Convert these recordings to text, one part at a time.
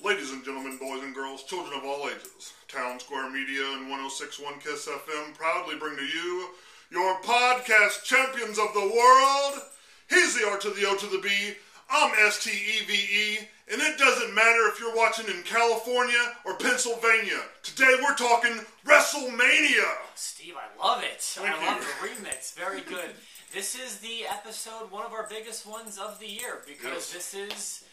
Ladies and gentlemen, boys and girls, children of all ages, Town Square Media and 106.1 KISS FM proudly bring to you your podcast champions of the world. He's the R to the O to the B. I'm STEVE, and it doesn't matter if you're watching in California or Pennsylvania. Today we're talking WrestleMania. Steve, I love it. Thank I you. love the remix. Very good. This is the episode, one of our biggest ones of the year, because This is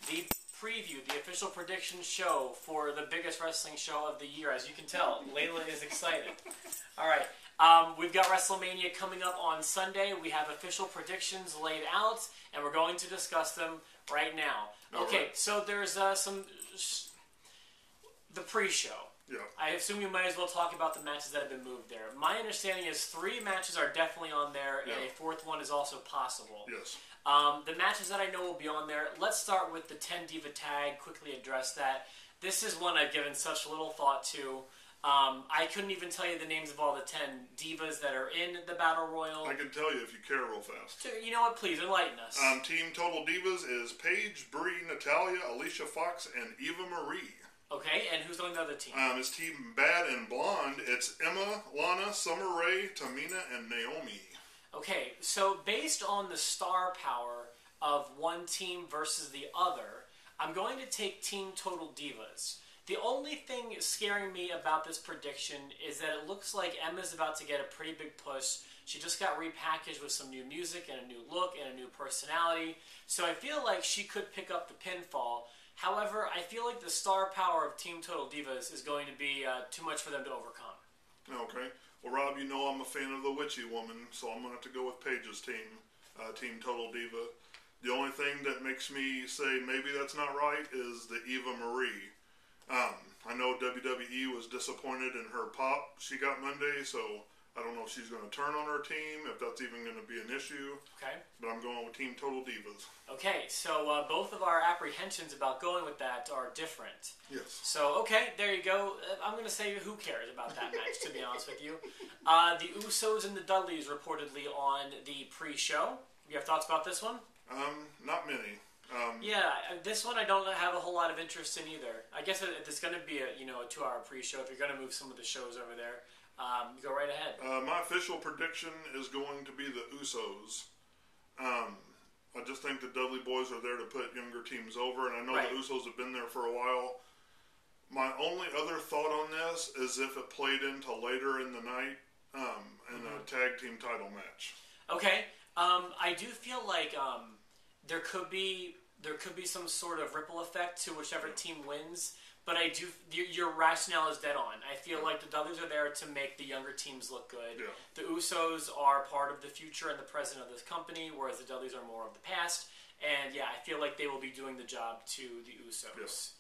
the preview, the official prediction show for the biggest wrestling show of the year. As you can tell, Layla is excited. All right. We've got WrestleMania coming up on Sunday. We have official predictions laid out, and we're going to discuss them right now. Okay, so there's the pre-show. Yeah. I assume you might as well talk about the matches that have been moved there. My understanding is 3 matches are definitely on there, and a 4th one is also possible. Yes. The matches that I know will be on there, let's start with the 10 Diva Tag, quickly address that. This is one I've given such little thought to. I couldn't even tell you the names of all the 10 divas that are in the Battle Royal. I can tell you if you care real fast. You know what? Please, enlighten us. Team Total Divas is Paige, Brie, Natalia, Alicia Fox, and Eva Marie. Okay, and who's on the other team? It's Team Bad and Blonde. It's Emma, Lana, Summer Rae, Tamina, and Naomi. Okay, so based on the star power of one team versus the other, I'm going to take Team Total Divas. The only thing scaring me about this prediction is that it looks like Emma's about to get a pretty big push. She just got repackaged with some new music and a new look and a new personality. So I feel like she could pick up the pinfall. However, I feel like the star power of Team Total Divas is going to be too much for them to overcome. Okay. Well, Rob, you know I'm a fan of the Witchy Woman, so I'm going to have to go with Paige's team, Team Total Diva. The only thing that makes me say maybe that's not right is the Eva Marie. I know WWE was disappointed in her pop she got Monday, so I don't know if she's going to turn on her team, if that's even going to be an issue. Okay. But I'm going with Team Total Divas. Okay, so both of our apprehensions about going with that are different. Yes. So, okay, there you go. I'm going to say who cares about that match, to be honest with you. The Usos and the Dudleys reportedly on the pre-show. You have thoughts about this one? Not many. Yeah, this one I don't have a whole lot of interest in either. I guess it's going to be a 2-hour pre-show. If you're going to move some of the shows over there, go right ahead. My official prediction is going to be the Usos. I just think the Dudley boys are there to put younger teams over, and I know the Usos have been there for a while. My only other thought on this is if it played into later in the night in a tag team title match. Okay, I do feel like there could be some sort of ripple effect to whichever team wins. But your rationale is dead on. I feel like the Dudleys are there to make the younger teams look good. Yeah. The Usos are part of the future and the present of this company, whereas the Dudleys are more of the past. And yeah, I feel like they will be doing the job to the Usos.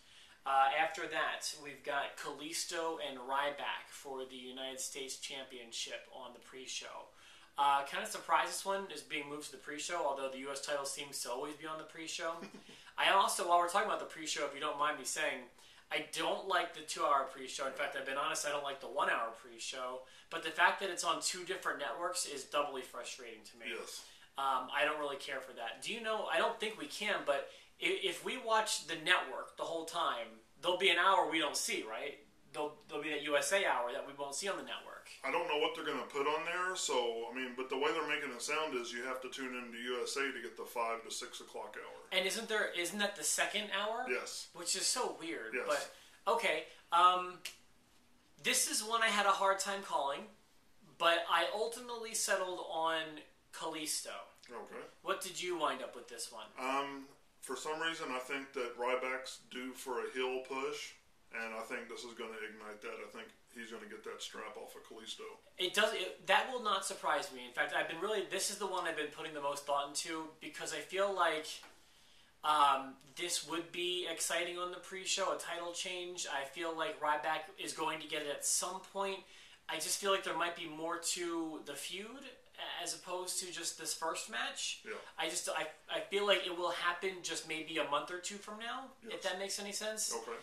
Yeah. After that, we've got Kalisto and Ryback for the United States Championship on the pre-show. Kind of surprised this one is being moved to the pre-show, although the U.S. title seems to always be on the pre-show. I also, while we're talking about the pre-show, if you don't mind me saying, I don't like the 2-hour pre-show. In fact, I've been honest, I don't like the 1-hour pre-show. But the fact that it's on 2 different networks is doubly frustrating to me. Yes. I don't really care for that. Do you know, I don't think we can, but if we watch the network the whole time, there'll be an hour we don't see, right? There'll be that USA hour that we won't see on the network. I don't know what they're going to put on there, but the way they're making it sound is you have to tune into USA to get the 5 to 6 o'clock hour. And isn't that the second hour? Yes. Which is so weird. Yes. But, okay, this is one I had a hard time calling, but I ultimately settled on Kalisto. Okay. What did you wind up with this one? For some reason, I think that Ryback's due for a heel push. And I think this is going to ignite that. I think he's going to get that strap off of Kalisto. That will not surprise me. In fact, this is the one I've been putting the most thought into because I feel like this would be exciting on the pre-show, a title change. I feel like Ryback is going to get it at some point. I just feel like there might be more to the feud as opposed to just this first match. Yeah. I feel like it will happen just maybe a month or 2 from now, if that makes any sense. Okay.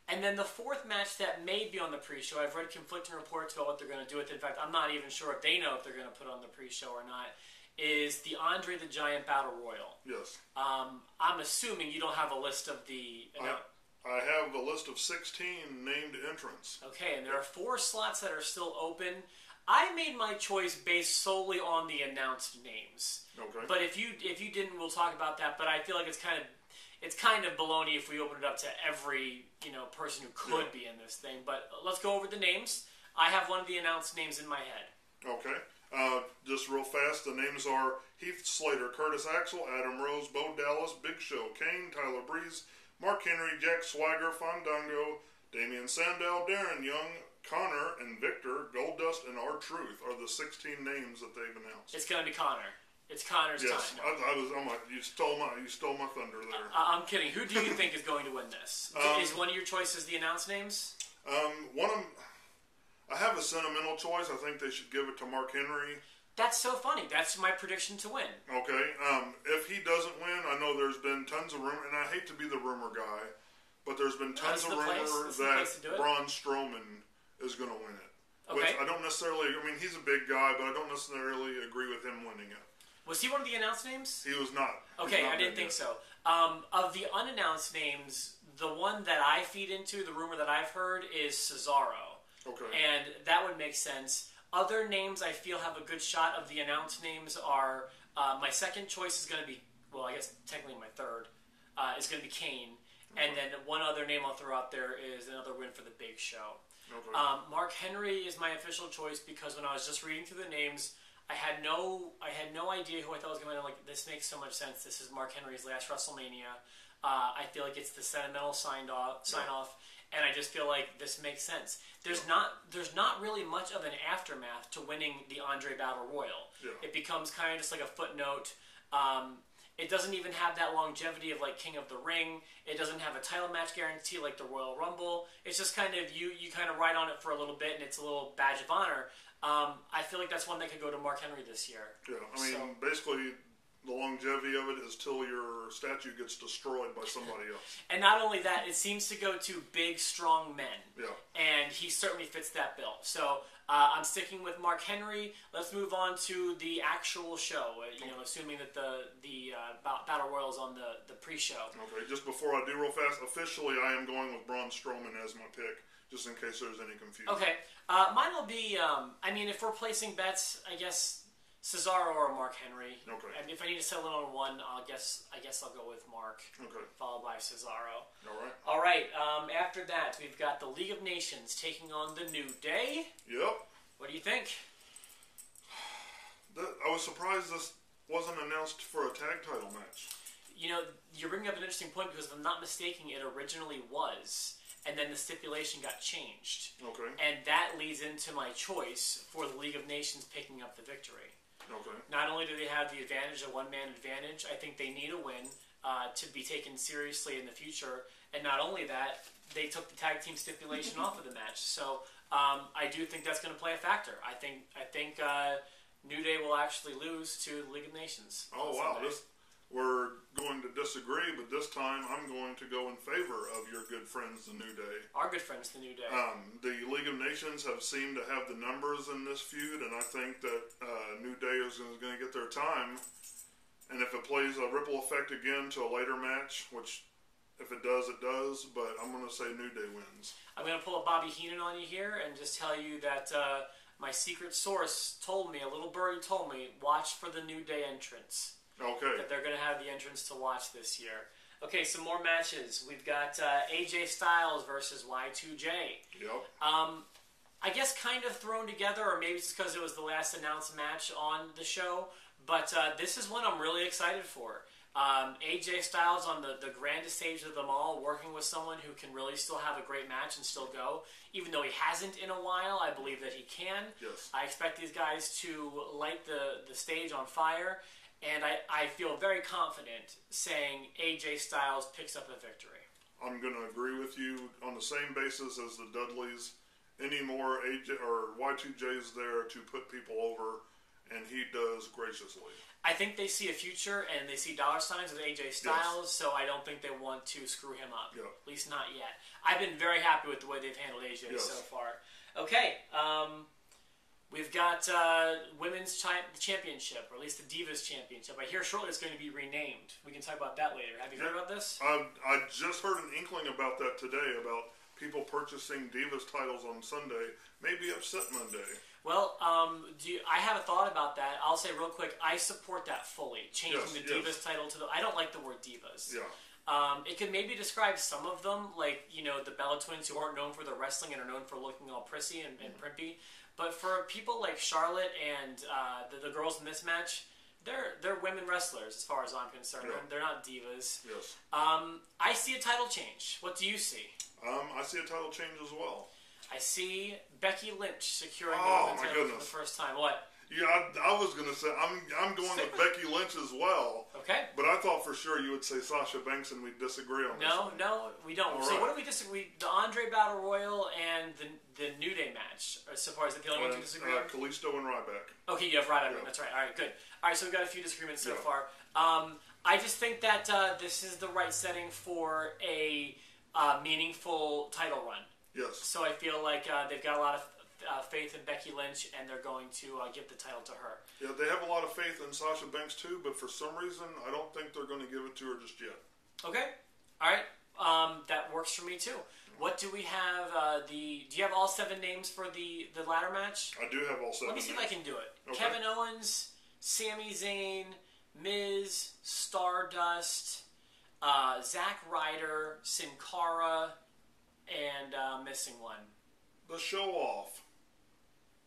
And then the 4th match that may be on the pre-show, I've read conflicting reports about what they're going to do with it. In fact, I'm not even sure if they know if they're going to put on the pre-show or not, is the Andre the Giant Battle Royal. Yes. I'm assuming you don't have a list of the... I have a list of 16 named entrants. Okay, and there are 4 slots that are still open. I made my choice based solely on the announced names. Okay. But if you didn't, we'll talk about that. But I feel like it's kind of baloney if we open it up to every person who could be in this thing. But let's go over the names. I have one of the announced names in my head. Okay. Just real fast, the names are Heath Slater, Curtis Axel, Adam Rose, Bo Dallas, Big Show, Kane, Tyler Breeze, Mark Henry, Jack Swagger, Fandango, Damian Sandow, Darren Young, Connor, and Victor, Goldust, and R-Truth are the 16 names that they've announced. It's going to be Connor. It's Connor's time. You stole my thunder there. I'm kidding. Who do you think is going to win this? Is one of your choices the announced names? I have a sentimental choice. I think they should give it to Mark Henry. That's so funny. That's my prediction to win. Okay. If he doesn't win, I know there's been tons of rumor, and I hate to be the rumor guy, but there's been tons of rumor that Braun Strowman is going to win it. Okay. Which I don't necessarily. I mean, he's a big guy, but I don't necessarily agree with him winning it. Was he one of the announced names? He was not. Okay, I didn't think so. Of the unannounced names, the one that I feed into, the rumor that I've heard, is Cesaro. Okay. And that would make sense. Other names I feel have a good shot of the announced names are, my second choice is going to be, well, I guess technically my third, is going to be Kane. Okay. And then one other name I'll throw out there is another win for the Big Show. Okay. Mark Henry is my official choice because when I was just reading through the names, I had no idea who I thought was going to win. Like, this makes so much sense. This is Mark Henry's last WrestleMania. I feel like it's the sentimental sign off, and I just feel like this makes sense. There's not really much of an aftermath to winning the Andre Battle Royal. Yeah. It becomes kind of just like a footnote. It doesn't even have that longevity of like King of the Ring. It doesn't have a title match guarantee like the Royal Rumble. It's just kind of you kind of ride on it for a little bit, and it's a little badge of honor. I feel like that's one that could go to Mark Henry this year. Yeah, I mean, basically, the longevity of it is till your statue gets destroyed by somebody else. And not only that, it seems to go to big, strong men. Yeah. And he certainly fits that bill. So I'm sticking with Mark Henry. Let's move on to the actual show. Assuming that the Battle Royal is on the pre-show. Okay, just before I do real fast, officially I am going with Braun Strowman as my pick, just in case there's any confusion. Okay. Mine will be, if we're placing bets, I guess Cesaro or Mark Henry. Okay. And if I need to settle on one, I guess I'll go with Mark. Okay. Followed by Cesaro. All right. After that, we've got the League of Nations taking on the New Day. Yep. What do you think? I was surprised this wasn't announced for a tag title match. You're bringing up an interesting point because if I'm not mistaken, it originally was. And then the stipulation got changed. Okay. And that leads into my choice for the League of Nations picking up the victory. Okay. Not only do they have the advantage, a one-man advantage, I think they need a win to be taken seriously in the future. And not only that, they took the tag team stipulation off of the match. So I do think that's going to play a factor. I think New Day will actually lose to the League of Nations. Oh, wow. We're going to disagree, but this time I'm going to go in favor of your good friends, the New Day. Our good friends, the New Day. The League of Nations have seemed to have the numbers in this feud, and I think that New Day is going to get their time. And if it plays a ripple effect again to a later match, which if it does, it does, but I'm going to say New Day wins. I'm going to pull a Bobby Heenan on you here and just tell you that my secret source told me, a little birdie told me, watch for the New Day entrance. Okay. That they're going to have the entrance to watch this year. Okay, some more matches. We've got AJ Styles versus Y2J. Yep. I guess kind of thrown together, or maybe it's because it was the last announced match on the show, but this is one I'm really excited for. AJ Styles on the grandest stage of them all, working with someone who can really still have a great match and still go. Even though he hasn't in a while, I believe that he can. Yes. I expect these guys to light the stage on fire. And I feel very confident saying AJ Styles picks up a victory. I'm going to agree with you on the same basis as the Dudleys. Anymore, AJ or Y2J is there to put people over, and he does graciously. I think they see a future, and they see dollar signs with AJ Styles, so I don't think they want to screw him up. Yep. At least not yet. I've been very happy with the way they've handled AJ so far. Okay, We've got Women's Championship, or at least the Divas Championship. I hear shortly it's going to be renamed. We can talk about that later. Have you heard about this? I just heard an inkling about that today, about people purchasing Divas titles on Sunday, maybe upset Monday. Well, I have a thought about that. I'll say real quick, I support that fully. Changing the Divas title to I don't like the word Divas. Yeah. It could maybe describe some of them, like, the Bella Twins, who aren't known for their wrestling and are known for looking all prissy and primpy. But for people like Charlotte and the girls in this match, they're women wrestlers as far as I'm concerned. Yeah. They're not divas. Yes. I see a title change. What do you see? I see a title change as well. I see Becky Lynch securing the women's title for the first time. What? Yeah, I was going to say, I'm going with Becky Lynch as well. Okay. But I thought for sure you would say Sasha Banks and we'd disagree on this. No, we don't. All so right. what do we disagree? The Andre Battle Royal and the New Day match. So far, is that the only one to disagree on? Kalisto and Ryback. Okay, you have Ryback. Yeah. That's right. All right, good. All right, so we've got a few disagreements so far. I just think that this is the right setting for a meaningful title run. Yes. So I feel like they've got a lot of faith in Becky Lynch, and they're going to give the title to her. Yeah, they have a lot of faith in Sasha Banks too, but for some reason, I don't think they're going to give it to her just yet. Okay. All right. That works for me too. What do we have? Do you have all 7 names for the ladder match? I do have all 7 Let me see names. if I can do it. Okay. Kevin Owens, Sami Zayn, Miz, Stardust, Zack Ryder, Sin Cara, and missing one. The show off.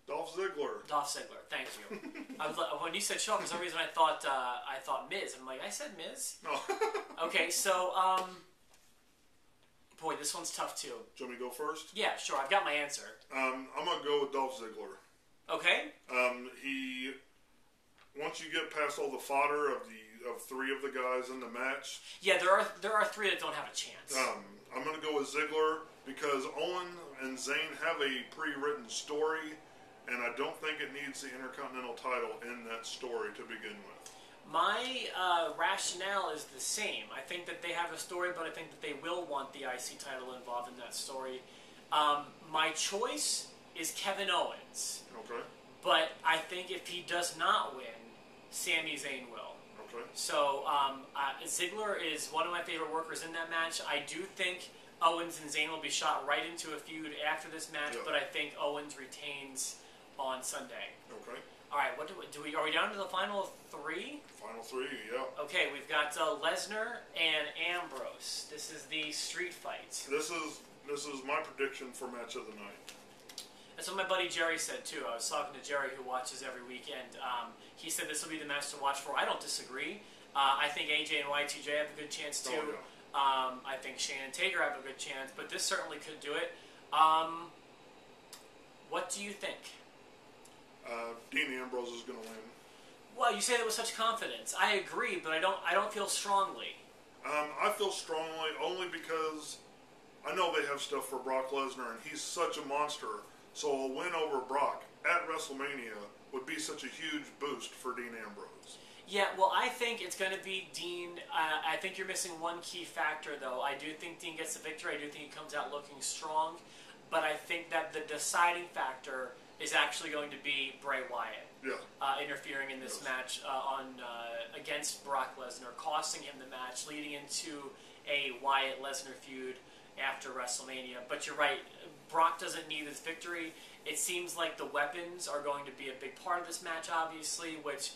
Dolph Ziggler. Dolph Ziggler. Thank you. When you said show off, for some reason I thought Miz. I'm like, I said Miz? No. Okay, so boy, this one's tough too. Do you want me to go first? Yeah, sure. I've got my answer. I'm going to go with Dolph Ziggler. Okay. Once you get past all the fodder of 3 of the guys in the match. Yeah, there are 3 that don't have a chance. I'm going to go with Ziggler because Owen and Zayn have a pre-written story, and I don't think it needs the Intercontinental title in that story to begin with. My rationale is the same. I think that they have a story, but I think that they will want the IC title involved in that story. My choice is Kevin Owens. Okay. But I think if he does not win, Sami Zayn will. Okay. So Ziggler is one of my favorite workers in that match. I do think Owens and Zayn will be shot right into a feud after this match, but I think Owens retains on Sunday. Okay. All right, what are we down to the final 3? Final 3, yeah. Okay, we've got Lesnar and Ambrose. This is the street fight. This is my prediction for match of the night. That's what my buddy Jerry said too. I was talking to Jerry, who watches every weekend. He said this will be the match to watch for. I don't disagree. I think AJ and Y2J have a good chance too. Oh, yeah. I think Shane and Taker have a good chance, but this certainly could do it. What do you think? Dean Ambrose is going to win. Well, you say that with such confidence. I agree, but I don't feel strongly. I feel strongly only because I know they have stuff for Brock Lesnar, and he's such a monster. So a win over Brock at WrestleMania would be such a huge boost for Dean Ambrose. Yeah, well, I think it's going to be Dean. I think you're missing one key factor, though. I do think Dean gets the victory. I do think he comes out looking strong. But I think that the deciding factor is actually going to be Bray Wyatt. Yeah. Interfering in this match against Brock Lesnar, costing him the match, leading into a Wyatt-Lesnar feud after WrestleMania. But you're right, Brock doesn't need this victory. It seems like the weapons are going to be a big part of this match, obviously, which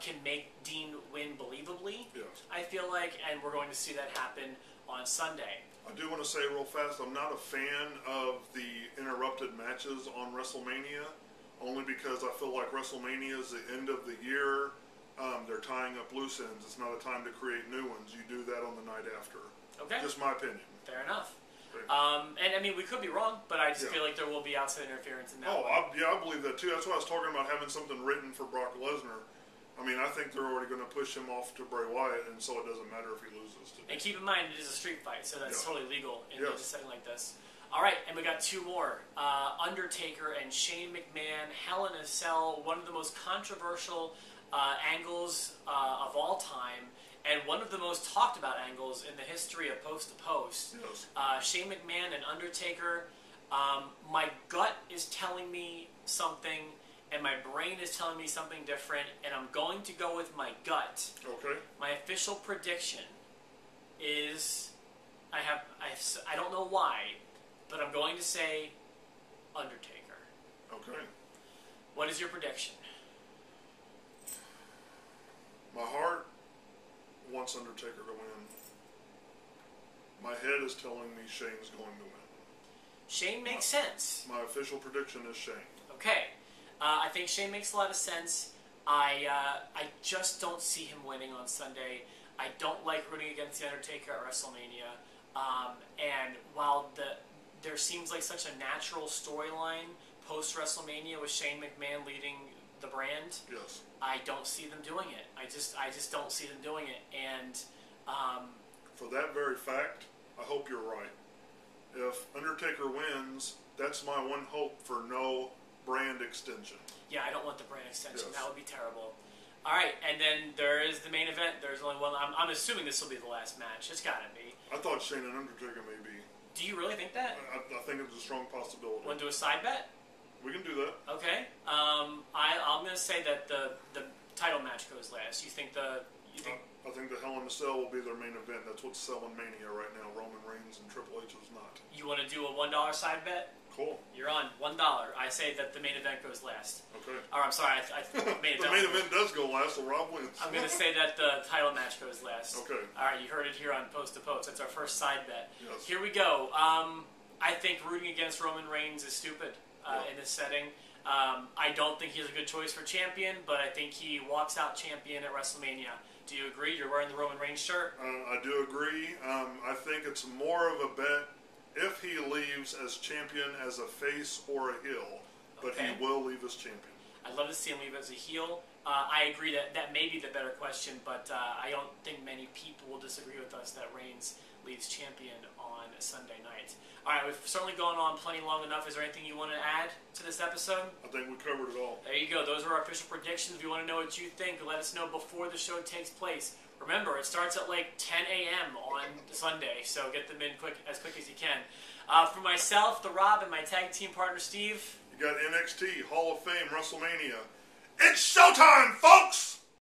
can make Dean win believably, Yes. I feel like, and we're going to see that happen on Sunday. I do want to say real fast, I'm not a fan of the interrupted matches on WrestleMania, only because I feel like WrestleMania is the end of the year. They're tying up loose ends. It's not a time to create new ones. You do that on the night after. Okay. Just my opinion. Fair enough. Okay. And I mean, we could be wrong, but I just feel like there will be outside interference in that one. I believe that too. That's why I was talking about having something written for Brock Lesnar. I mean, I think they're already going to push him off to Bray Wyatt, and so it doesn't matter if he loses today. And keep in mind, it is a street fight, so that's totally legal in a setting like this. All right, and we got 2 more. Undertaker and Shane McMahon, Hell in a Cell, one of the most controversial angles of all time, and one of the most talked about angles in the history of Post to Post. Yes. Shane McMahon and Undertaker. My gut is telling me something, and my brain is telling me something different, and I'm going to go with my gut. Okay. My official prediction is, I don't know why, but I'm going to say Undertaker. Okay. What is your prediction? My heart wants Undertaker to win. My head is telling me Shane's going to win. Shane makes sense. My official prediction is Shane. Okay. I think Shane makes a lot of sense. I just don't see him winning on Sunday. I don't like rooting against The Undertaker at WrestleMania. And while there seems like such a natural storyline post-WrestleMania with Shane McMahon leading the brand, Yes. I don't see them doing it. I just don't see them doing it. And for that very fact, I hope you're right. If Undertaker wins, that's my one hope for no brand extension. yeah, I don't want the brand extension. Yes. That would be terrible. All right, and then there is the main event. There's only one. I'm assuming this will be the last match. It's got to be. I thought Shane and Undertaker may be. Do you really think that? I think it's a strong possibility. Want to do a side bet? We can do that. Okay. I'm going to say that the title match goes last. You think I think the Hell in a Cell will be their main event. That's what's selling Mania right now. Roman Reigns and Triple H is not. you want to do a $1 side bet? Cool. You're on $1. I say that the main event goes last. Okay. Or I'm sorry, I made it The main event does go last, so Rob wins. I'm going to say that the title match goes last. Okay. All right, you heard it here on Post to Post. That's our first side bet. Yes. Here we go. I think rooting against Roman Reigns is stupid in this setting. I don't think he's a good choice for champion, but I think he walks out champion at WrestleMania. Do you agree? You're wearing the Roman Reigns shirt? I do agree. I think it's more of a bet if he leaves as champion as a face or a heel, but Okay. he will leave as champion. I'd love to see him leave as a heel. I agree that may be the better question, but I don't think many people will disagree with us that Reigns leaves champion on Sunday night. All right, we've certainly gone on plenty long enough. Is there anything you want to add to this episode? I think we covered it all. There you go. Those are our official predictions. If you want to know what you think, let us know before the show takes place. Remember, it starts at like 10 a.m. on Sunday, so get them in as quick as you can. For myself, the Rob, and my tag team partner, Steve. You got NXT, Hall of Fame, WrestleMania. It's showtime, folks!